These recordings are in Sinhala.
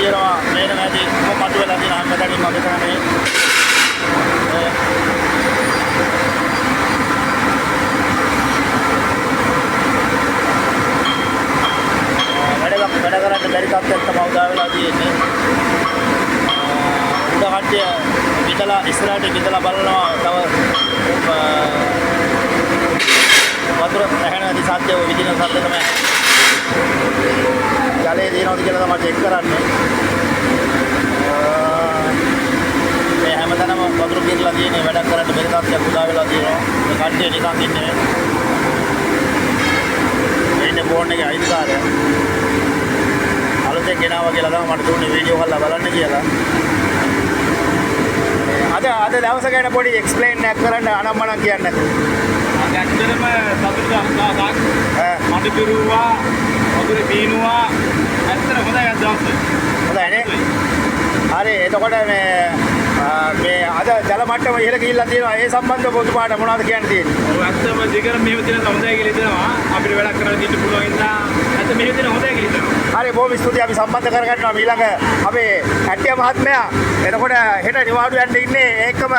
තියෙනවා මේන නැති මතු වෙලා තියෙන හැමදාම මම කරන්නේ වැඩ කරන්න බැරි තත්ත්වයක් තමයි උදා වෙලා තියෙන්නේ. උඩ කට්ටිය විදලා ඉස්සරහට විදලා බලනවා තව වතුර නැහැන සත්‍ය විදින සත්‍ය තමයි. ජලයේ දිනවද කියලා තමයි චෙක් කරන්නේ. මේ හැමතැනම වතුර පිරලා තියෙන්නේ වැඩ කරන්න බැරි තත්ත්වයක් උදා වෙලා තියෙනවා. මේ කට්ටිය නිකන් ඉන්නේ. මේ ෆෝන් එකේ අයිතිකාරය අලුතෙන් ගෙනාවා කියලා තමයි මට දුන්නේ වීඩියෝ කරලා බලන්න කියලා. අද දවස ගැන පොඩි එක්ස්ප්ලেইন එකක් කරන්න අනම්මනම් කියන්න. අද ඇත්තටම සතුටු දවසක්. මඩ පිරුවා, වතුර පීනුවා. ඇත්තට හොඳයි අද දවසේ. හොඳයි නේ? හරි එතකොට මේ අද ජල මට්ටම ඉහළ ගිහිල්ලා තියෙනවා. ඒ සම්බන්ධව ඔබතුමාට මොනවද කියන්න තියෙන්නේ? ඔව් ඇත්තම දිගට මෙහෙම තියෙන හොඳයි කියලා හිතනවා. අපිට වැඩක් කරන්න දෙන්න පුළුවන් ඉඳලා ඇත්ත මෙහෙම තියෙන හොඳයි කියලා හිතනවා. හරි බොහොම ස්තුතියි අපි සම්බන්ධ කරගන්නවා ඊළඟ අපේ ඇට්ටිය මහත්මයා. එතකොට හෙට නිවාඩු යන්න ඉන්නේ ඒකම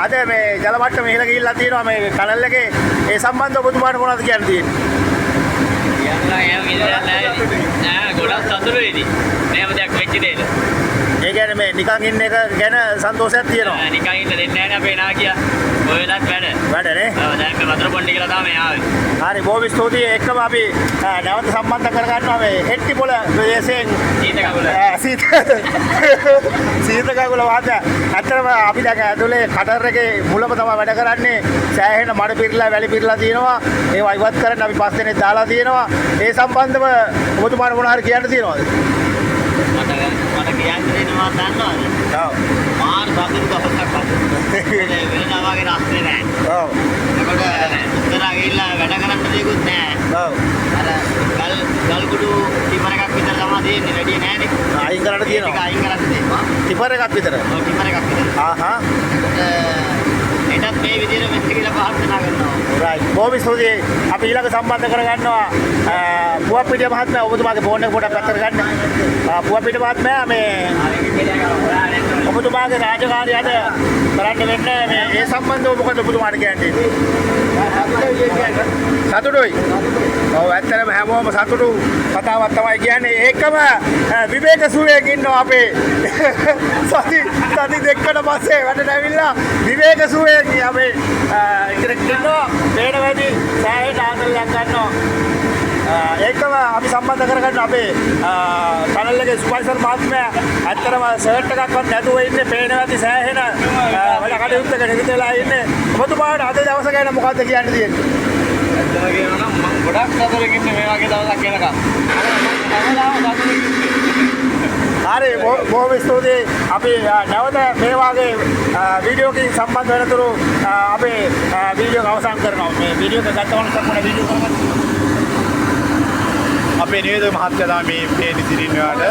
අද මේ ජල මට්ටම ඉහළ ගිහිල්ලා තියෙනවා මේ කනල් එකේ. ඒ සම්බන්ධව ඔබතුමාට මොනවද කියන්න තියෙන්නේ? නෑ ගොඩක් සතුටුයි. මේව දෙයක් වෙච්ච දෙයක. ඒ කියන්නේ මේ නිකන් ඉන්න එක ගැන සන්තෝෂයක් තියෙනවා. නිකන් ඉන්න දෙන්නේ නෑනේ අපේ නාකියා. ඔය වෙලත් වැඩ. වැඩ නේ? ඔව් දැන් මේ වතුර පොඩ්ඩ කියලා තමයි ආවේ. හරි බොහොම ස්තුතියි එක්කම අපි නැවත සම්බන්ධ කරගන්නවා මේ හෙට්ටිපොළ ප්‍රදේශයෙන් සීත කකුල. සීත කකුල වාද. අතරම අපි දැන් ඇතුලේ කටර් එකේ මුලම තමයි වැඩ කරන්නේ. සෑහෙන මඩ පිරලා වැලි පිරලා තියෙනවා. ඒවා ඉවත් කරන්න අපි 5 දෙනෙක් දාලා තියෙනවා. ඒ සම්බන්ධව ඔබතුමාට මොනවා හරි කියන්න තියෙනවද? මට කියන්න දෙනවා දන්නවද? ඔව්. මාර සතුටු දවසක් අද. වෙනදා වගේ රස්නේ නෑ. ඔව්. ඒකට ඉස්සරහ ගිහිල්ලා වැඩ කරන්න දෙයක්වත් නෑ. ඔව්. අර ගල් කුඩු ටිපර එකක් විතර තමයි දෙන්නේ වැඩි නෑනේ. අයින් කරන්න තියෙනවා. ඒක අයින් කරන්න දෙනවා. ටිපර් එකක් විතර. ඔව් ටිපර එකක් විතර. ආහා. ඒකත් මේ විදිහට මෙත් කියලා ප්‍රාර්ථනා කරනවා. රයිට්. බොහොම ස්තුතියි. අපි ඊළඟ සම්බන්ධ කරගන්නවා පුවප්පිටිය මහත්මයා ඔබතුමාගේ ෆෝන් එක පොඩ්ඩක් පැත්තට ගන්න. පුවප්පිටිය මහත්මයා මේ ඔබතුමාගේ රාජකාරිය අද කරන්න වෙන්නේ මේ ඒ සම්බන්ධව මොකද ඔබතුමාට කියන්නේ? සතුටුයි. ඔව් ඇත්තටම හැමෝම සතුටු කතාවක් තමයි කියන්නේ. ඒකම විවේක සුවයෙන් ඉන්නවා අපේ සති දෙකකට පස්සේ වැඩට ඇවිල්ලා විවේක සුවයෙන් අපි ඉන්නවා. වේඩ වැඩි සෑහෙන ආදරයක් ගන්නවා. ඒකම අපි සම්බන්ධ කරගන්න අපේ channel එකේ ස්පොන්සර් මහත්මයා ඇත්තටම ෂර්ට් එකක්වත් නැතුව ඉන්නේ පේන වැඩි සෑහෙන වැඩ කටයුත්තක නිරත වෙලා ඉන්නේ. ඔබතුමාට අද දවස ගැන මොකද්ද කියන්න තියෙන්නේ? ඇත්තම කියනවා නම් මම ගොඩක් සතුටින් ඉන්නේ මේ වගේ දවසක් එනකම්. හරි බොහොම ස්තුතියි. අපි නැවත මේ වගේ වීඩියෝ එකකින් සම්බන්ධ වෙනතුරු අපේ වීඩියෝ එක අවසන් කරනවා. මේ වීඩියෝ එක ගත්තම සම්පූර්ණ වීඩියෝ කරගන්න. අපේ නිවේදක මහත්තයා තමයි මේ පේන ඉතිරින් ඔයාලට